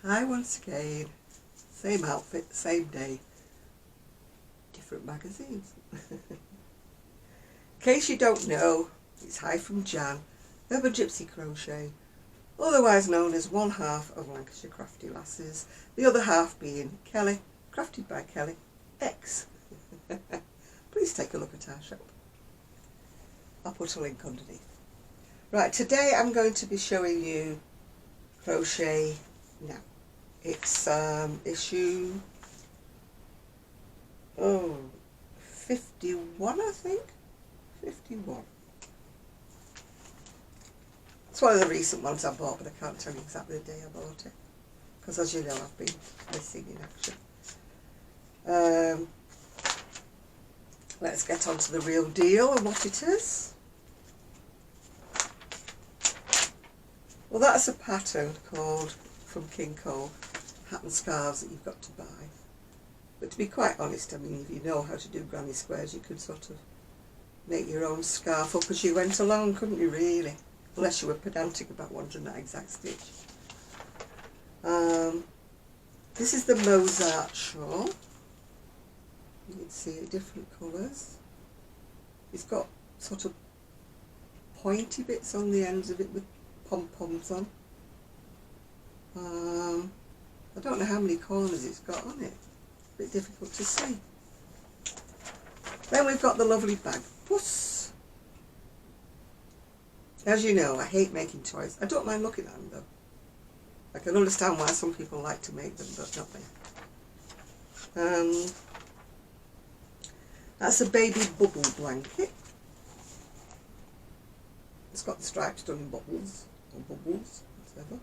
Hi once again, same outfit, same day, different magazines. In case you don't know, it's Hi from Jan, Urban Gypsy Crochet, otherwise known as one half of Lancashire Crafty Lasses, the other half being Kelly, crafted by Kelly X. Please take a look at our shop. I'll put a link underneath. Right, today I'm going to be showing you crochet now. It's issue 51, I think. 51. It's one of the recent ones I bought, but I can't tell you exactly the day I bought it, because as you know I've been missing in action. Let's get on to the real deal and what it is. Well, that's a pattern called from King Cole, hat and scarves that you've got to buy. But to be quite honest, I mean, if you know how to do granny squares, you could sort of make your own scarf up as you went along, couldn't you, really? Unless you were pedantic about wanting that exact stitch. This is the Mozart shawl. You can see it, different colours. It's got sort of pointy bits on the ends of it with pom-poms on. I don't know how many corners it's got on it. A bit difficult to see. Then we've got the lovely bag puss. As you know, I hate making toys. I don't mind looking at them though. I can understand why some people like to make them, but not me. That's a baby bubble blanket. It's got the stripes done in bubbles, or bubbles, whatever.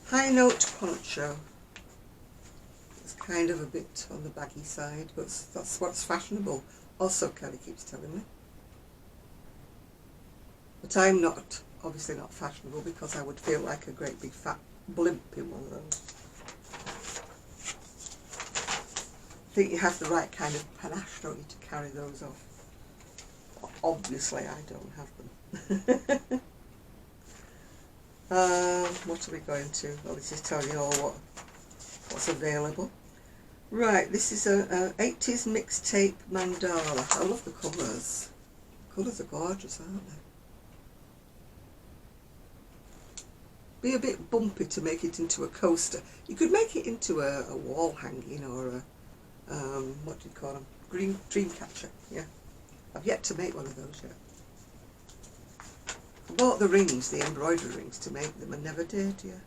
High note poncho. It's kind of a bit on the baggy side, but that's what's fashionable. Also, Kelly keeps telling me. But I'm not, obviously not fashionable, because I would feel like a great big fat blimp in one of those. I think you have the right kind of panache, don't you, to carry those off. Obviously, I don't have them. What are we going to? Well, this is telling you all what's available. Right, this is a 80s mixtape mandala. I love the colours. The colours are gorgeous, aren't they? Be a bit bumpy to make it into a coaster. You could make it into a wall hanging or a what do you call them? Dream catcher. Yeah, I've yet to make one of those yet. I bought the rings, the embroidery rings, to make them and never did. Yeah,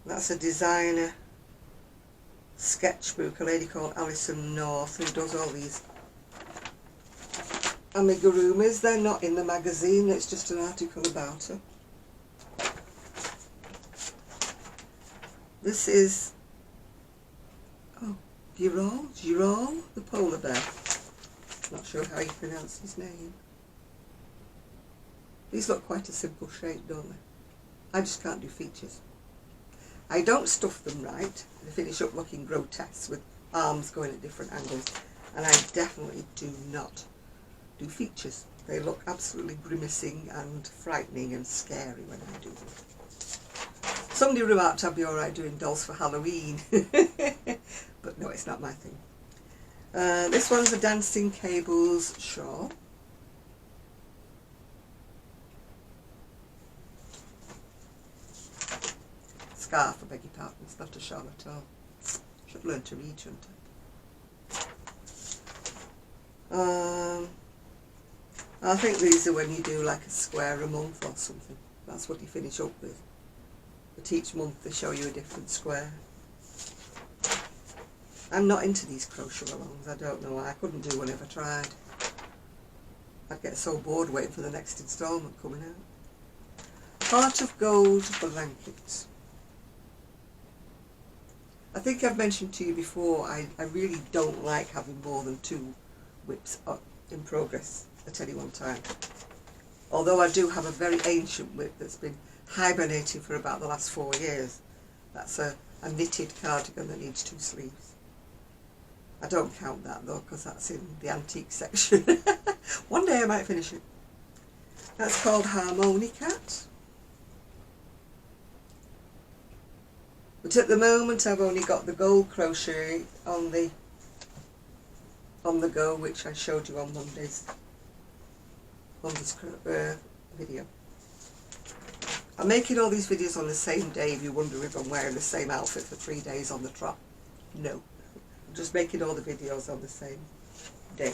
that's a designer sketchbook. A lady called Alison North who does all these amigurumis. They're not in the magazine. It's just an article about her. This is Girol, the polar bear. Not sure how you pronounce his name. These look quite a simple shape, don't they? I just can't do features. I don't stuff them right. They finish up looking grotesque with arms going at different angles. And I definitely do not do features. They look absolutely grimacing and frightening and scary when I do them. Somebody remarked I'd be alright doing dolls for Halloween. But no, it's not my thing. This one's a Dancing Cables shawl. Scarf, I beg your pardon. It's not a shawl at all. Should learn to read, shouldn't I? I think these are when you do like a square a month or something. That's what you finish up with. But each month they show you a different square. I'm not into these crochet alongs. I don't know why. I couldn't do one if I tried. I'd get so bored waiting for the next instalment coming out. Heart of Gold blankets. I think I've mentioned to you before, I really don't like having more than 2 whips in progress at any one time. Although I do have a very ancient whip that's been hibernating for about the last 4 years. That's a knitted cardigan that needs 2 sleeves. I don't count that though, because that's in the antique section. One day I might finish it. That's called Harmony Cat. But at the moment I've only got the gold crochet on the go, which I showed you on Monday's video. I'm making all these videos on the same day if you wonder if I'm wearing the same outfit for 3 days on the trot. No. I'm just making all the videos on the same day.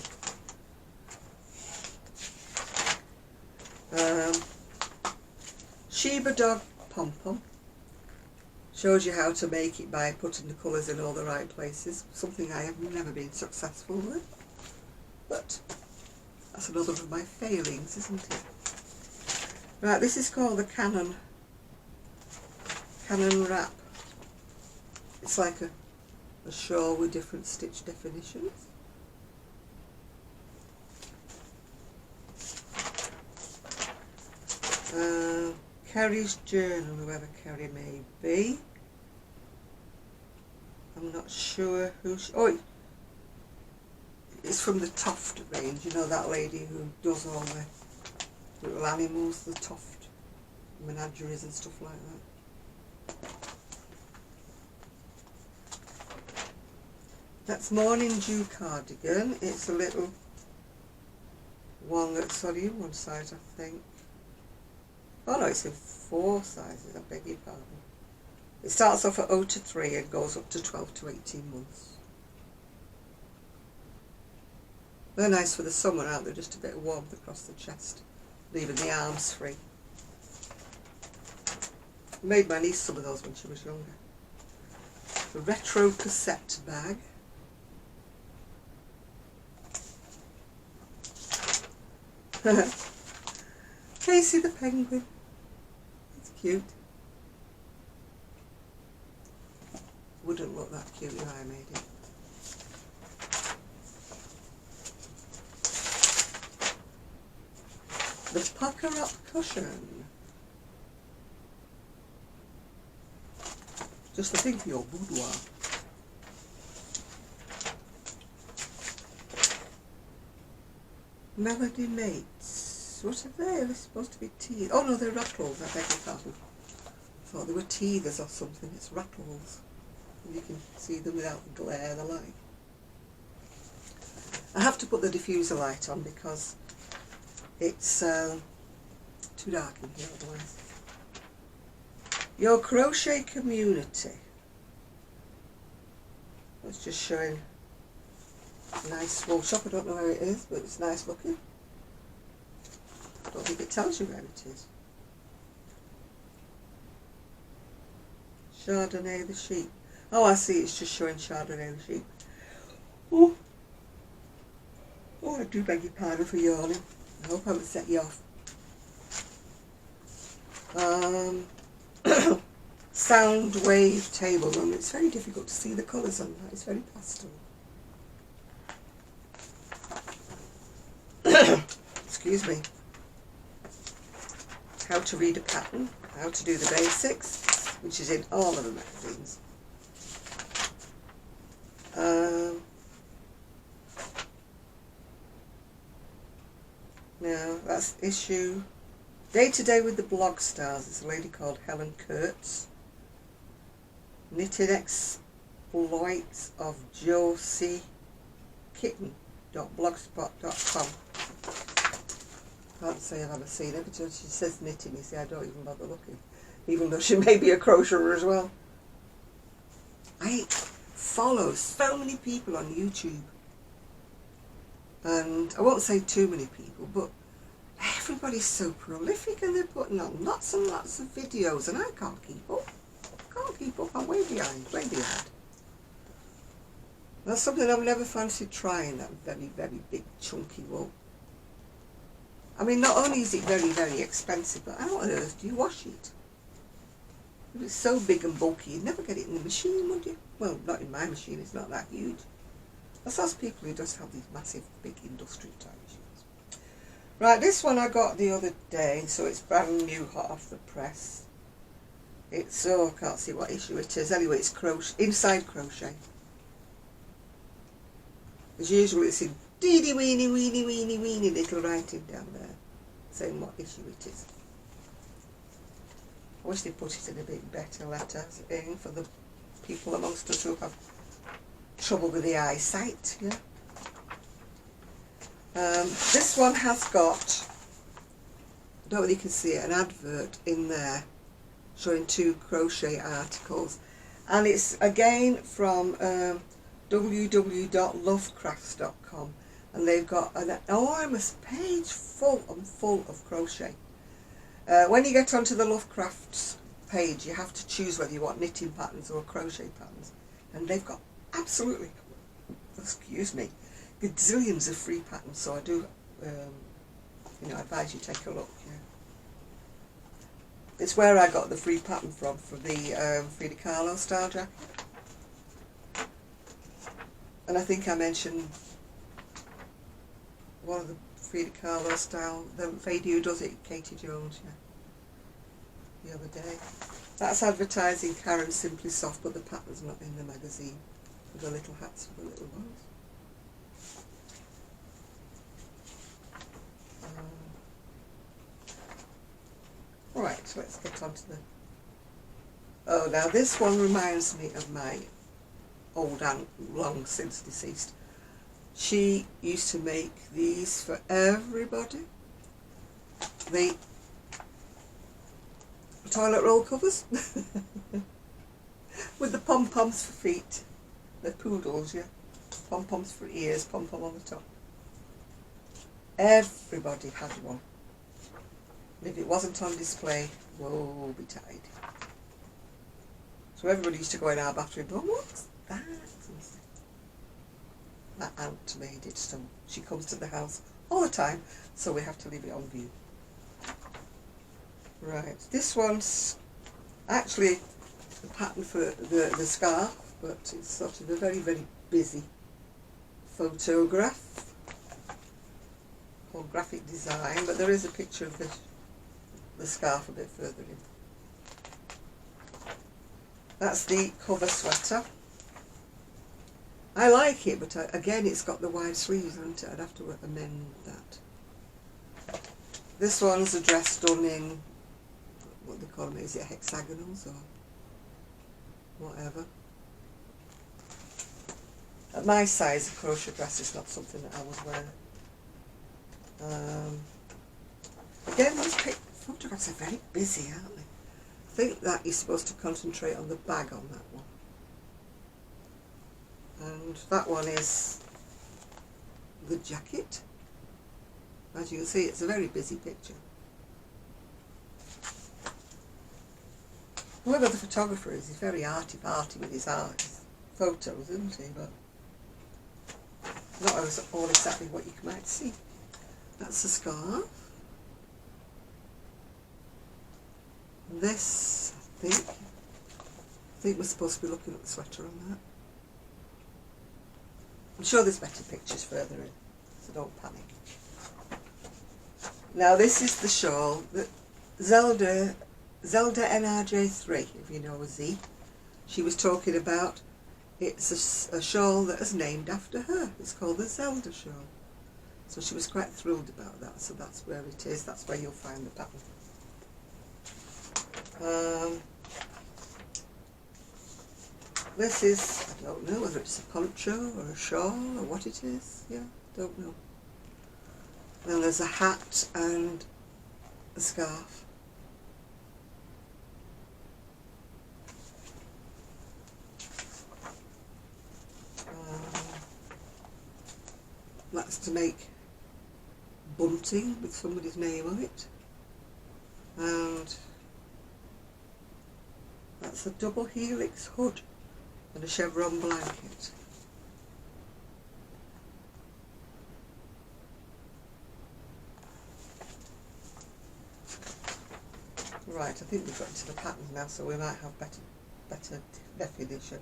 Sheba Dog Pom-Pom shows you how to make it by putting the colours in all the right places. Something I have never been successful with. But that's another of my failings, isn't it? Right, this is called the Canon Wrap. It's like a shawl with different stitch definitions. Carrie's Journal, whoever Carrie may be. I'm not sure who she... Oh, it's from the Toft range. You know that lady who does all the little animals, the Toft menageries and stuff like that. That's Morning Dew Cardigan. It's a little one that's only in one size, I think. Oh no, it's in 4 sizes, I beg your pardon. It starts off at 0 to 3 and goes up to 12 to 18 months. They're nice for the summer, aren't they? Just a bit of warmth across the chest, leaving the arms free. I made my niece some of those when she was younger. The retro cassette bag. Casey the penguin. It's cute. Wouldn't look that cute if I made it. The pucker up cushion. Just the thing for your boudoir. Melody Mates. What are they? They're supposed to be teeth. Oh no, they're rattles, I beg your pardon. I thought they were teethers or something. It's rattles. And you can see them without the glare they like. I have to put the diffuser light on because it's too dark in here otherwise. Your crochet community. It's just showing a nice small shop. I don't know where it is, but it's nice looking. I don't think it tells you where it is. Chardonnay the sheep. Oh, I see, it's just showing Chardonnay the sheep. Oh, I do beg your pardon for yawning. I hope I haven't set you off. Sound wave table run. It's very difficult to see the colours on that. It's very pastel. Excuse me. How to read a pattern. How to do the basics, which is in all of the magazines. Now that's issue Day to Day with the Blog Stars. It's a lady called Helen Kurtz. Knitting Exploits of Josie Kitten.blogspot.com. Can't say I've ever seen it, but she says knitting, you see, I don't even bother looking, even though she may be a crocheter as well. I follow so many people on YouTube, and I won't say too many people, but everybody's so prolific and they're putting on lots and lots of videos, and I can't keep up. I'm way behind. That's something I've never fancied trying, that very, very big chunky wool. I mean, not only is it very, very expensive, but how on earth do you wash it? If it's so big and bulky, you'd never get it in the machine, would you? Well, not in my machine, it's not that huge. That's those people who just have these massive, big industrial type machines. Right, this one I got the other day, so it's brand new, hot off the press. It's, oh, I can't see what issue it is. Anyway, it's inside crochet. As usual, it's in teeny weeny little writing down there. saying what issue it is. I wish they put it in a bit better letters in for the people amongst us who have trouble with the eyesight. Yeah. This one has got, I don't know whether you can see it, an advert in there showing 2 crochet articles, and it's again from www.lovecrafts.com, and they've got an enormous page full of crochet. When you get onto the Lovecrafts page, you have to choose whether you want knitting patterns or crochet patterns, and they've got absolutely, excuse me, gazillions of free patterns. So I do, advise you take a look. Yeah. It's where I got the free pattern from for the Frida Kahlo style jacket, and I think I mentioned one of the Frida Kahlo style, the lady who does it, Katie Jones, yeah, the other day. That's advertising Karen Simply Soft, but the pattern's not in the magazine, with the little hats for the little ones. Right, so let's get on to the... Oh, now this one reminds me of my old aunt, long since deceased. She used to make these for everybody. The toilet roll covers with the pom-poms for feet. The poodles, yeah. Pom-poms for ears, pom-pom on the top. Everybody had one. And if it wasn't on display, woe betide. So everybody used to go in our bathroom and go, what's that? My aunt made it, so she comes to the house all the time, so we have to leave it on view. Right, this one's actually the pattern for the scarf, but it's sort of a very, very busy photograph or graphic design, but there is a picture of the scarf a bit further in. That's the cover sweater. I like it, but again, it's got the wide sleeves, hasn't it? I'd have to amend that. This one's a dress done in, what they call them, is it hexagonals or whatever? At my size, a crochet dress is not something that I would wear. Again, these photographs are very busy, aren't they? I think that you're supposed to concentrate on the bag on that one. And that one is the jacket. As you can see, it's a very busy picture. Whoever the photographer is, he's very arty-farty with his photos, isn't he? But not all exactly what you might see. That's the scarf. This, I think we're supposed to be looking at the sweater on that. I'm sure there's better pictures further in, so don't panic. Now this is the shawl that Zelda NRJ3, if you know Z, she was talking about. It's a shawl that is named after her. It's called the Zelda shawl. So she was quite thrilled about that, so that's where it is. That's where you'll find the pattern. This is, I don't know whether it's a poncho or a shawl or what it is. Yeah, don't know. Then there's a hat and a scarf. That's to make bunting with somebody's name on it. And that's a double helix hood and a chevron blanket. Right, I think we've got into the pattern now, so we might have better definition.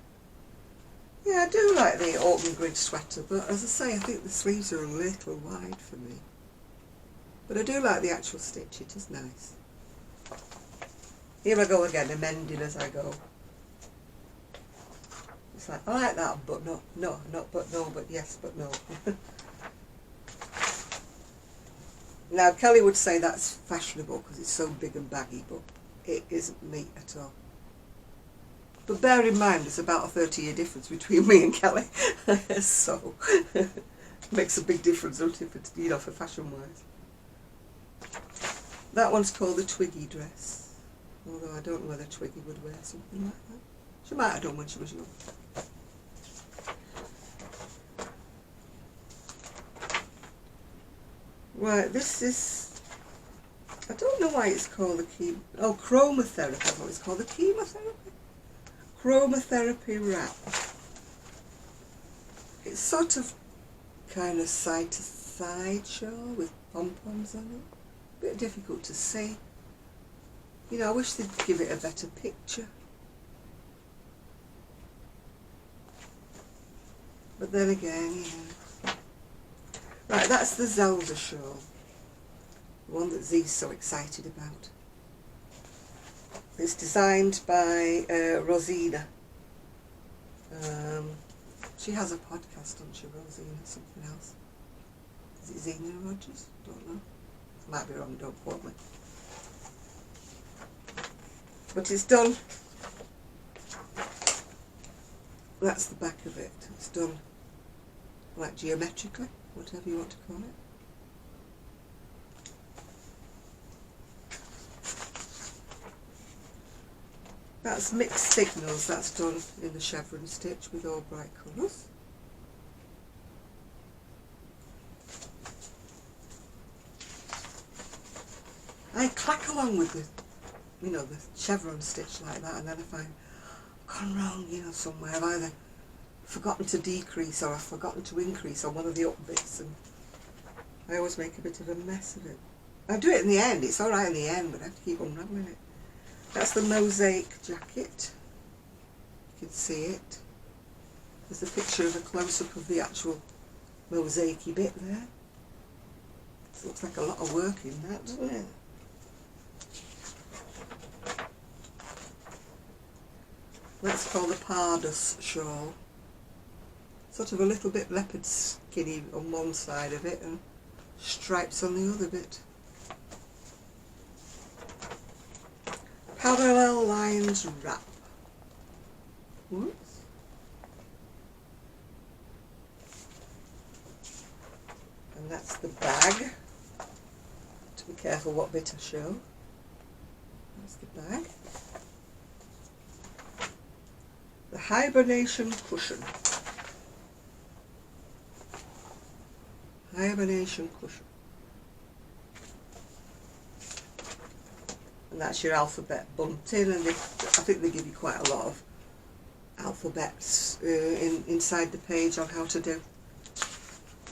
Yeah, I do like the autumn grid sweater, but as I say, I think the sleeves are a little wide for me. But I do like the actual stitch, it is nice. Here I go again, amending as I go. It's like, I like that, but no, but yes, but no. Now Kelly would say that's fashionable because it's so big and baggy, but it isn't me at all. But bear in mind there's about a 30-year difference between me and Kelly, so it makes a big difference, don't it, for, you know, for fashion wise. That one's called the Twiggy dress, although I don't know whether Twiggy would wear something like that. She might have done when she was young. Right, this is, I don't know why it's called the chromotherapy. I thought it's called the chemotherapy. Chromotherapy wrap. It's sort of kind of side to side shawl with pom-poms on it. A bit difficult to see. You know, I wish they'd give it a better picture. But then again, yeah. Right, that's the Zelda shawl. The one that Z's so excited about. It's designed by Rosina. She has a podcast, doesn't she, Rosina, something else. Is it Zena Rogers? Don't know. Might be wrong, don't quote me. But it's done. That's the back of it. It's done like geometrically, whatever you want to call it. That's mixed signals. That's done in the chevron stitch with all bright colours. I clack along with the, you know, the chevron stitch like that, and then if I've gone wrong, you know, somewhere, I've either forgotten to decrease or I've forgotten to increase on one of the up bits, and I always make a bit of a mess of it. I do it in the end. It's all right in the end, but I have to keep unraveling it. That's the mosaic jacket. You can see it. There's a picture of a close-up of the actual mosaic-y bit there. It looks like a lot of work in that, doesn't it? That's called a pardus shawl. Sort of a little bit leopard skinny on one side of it and stripes on the other bit. Parallel lines wrap. Whoops. And that's the bag. To be careful what bit I show. That's the bag. The hibernation cushion. Hibernation cushion. And that's your alphabet bunting, and I think they give you quite a lot of alphabets inside the page on how to do.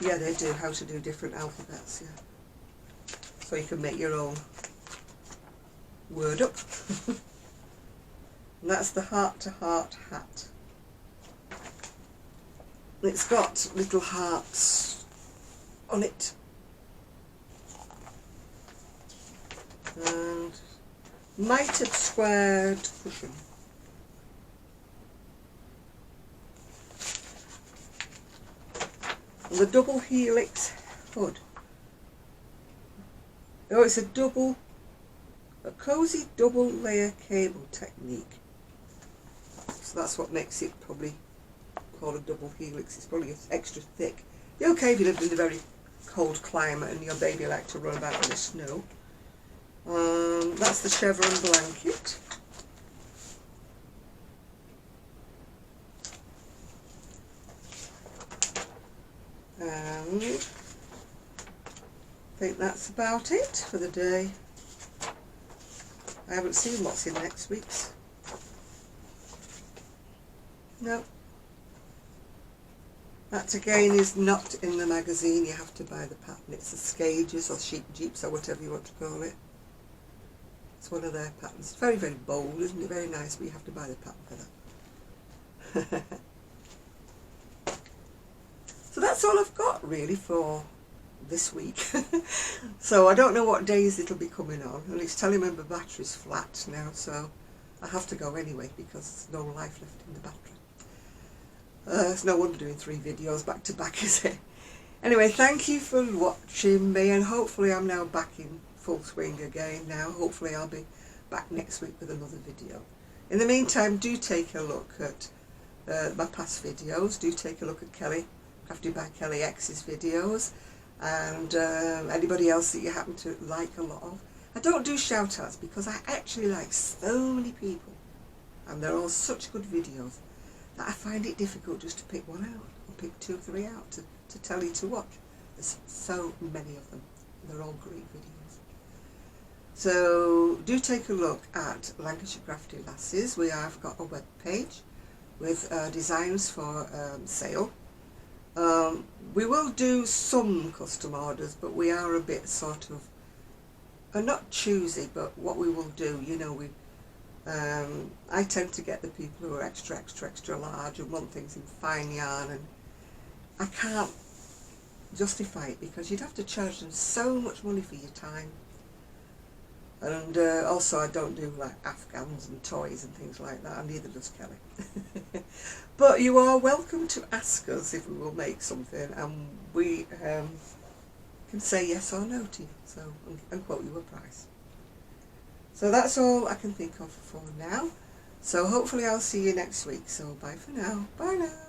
Yeah, they do, how to do different alphabets, yeah. So you can make your own word up. And that's the heart-to-heart hat. It's got little hearts on it. And mitered squared cushion. And the double helix hood. Oh, it's a cosy double layer cable technique. So that's what makes it probably called a double helix. It's probably extra thick. You're okay if you lived in a very cold climate and your baby liked to run about in the snow. That's the chevron blanket. And I think that's about it for the day. I haven't seen what's in next week's. No. That again is not in the magazine. You have to buy the pattern. It's the Skages or Sheep Jeeps or whatever you want to call it. It's one of their patterns. It's very, very bold, isn't it? Very nice, but you have to buy the pattern for that. So that's all I've got really for this week. So I don't know what days it'll be coming on, and it's telling me my battery's flat now, so I have to go anyway because there's no life left in the battery. It's no wonder doing 3 videos back to back, is it? Anyway, thank you for watching me, and hopefully I'm now back in full swing again now. Hopefully I'll be back next week with another video. In the meantime, do take a look at my past videos. Do take a look at Kelly, Crafted by Kelly X's videos, and anybody else that you happen to like a lot of. I don't do shout outs because I actually like so many people, and they're all such good videos that I find it difficult just to pick one out, or pick 2 or 3 out to tell you to watch. There's so many of them. They're all great videos. So do take a look at Lancashire Crafty Lasses. We have got a web page with designs for sale. We will do some custom orders, but we are a bit sort of not choosy, but what we will do, you know, I tend to get the people who are extra large and want things in fine yarn, and I can't justify it because you'd have to charge them so much money for your time. And also I don't do like Afghans and toys and things like that, and neither does Kelly. But you are welcome to ask us if we will make something, and we can say yes or no to you, so, and quote you a price. So that's all I can think of for now. So hopefully I'll see you next week. So bye for now. Bye now.